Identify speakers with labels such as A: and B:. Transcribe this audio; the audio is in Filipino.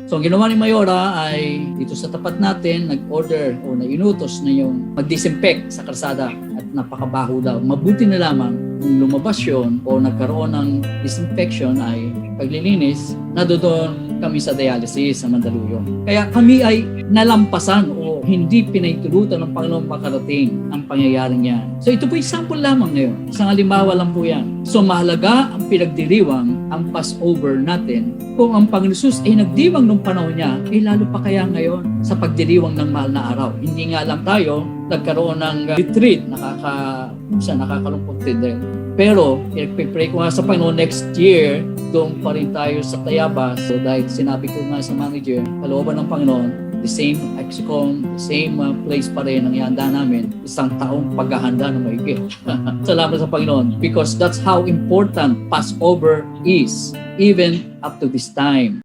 A: So ang ginawa ni Mayora ay dito sa tapat natin, nag-order o nainutos na yung mag-disinfect sa kalsada at napakabaho daw. Mabuti na lamang kung lumabas yun o nagkaroon ng disinfection ay paglilinis, nadoon kami sa dialysis sa Mandaluyong. Kaya kami ay nalampasan o hindi pinaitulutan ng Panginoon makarating ang pangyayaring yan. So ito po example lamang ngayon. Isang halimbawa lang po yan. So mahalaga ang pinagdiriwang, ang Passover natin. Kung ang Panginoon Jesus ay nagdiwang nung panahon niya, lalo pa kaya ngayon sa pagdiriwang ng mahal na araw. Hindi nga lang tayo nagkaroon ng retreat, nakakalungkot din. Pero, pray ko nga sa Panginoon next year, doon pa rin tayo sa Tayabas. So dahil sinabi ko nga sa manager, kalooban ng Panginoon, the same Exicon, the same place pa rin ang ihanda namin, isang taong paghahanda na maigit. Salamat sa Panginoon because that's how important Passover is even up to this time.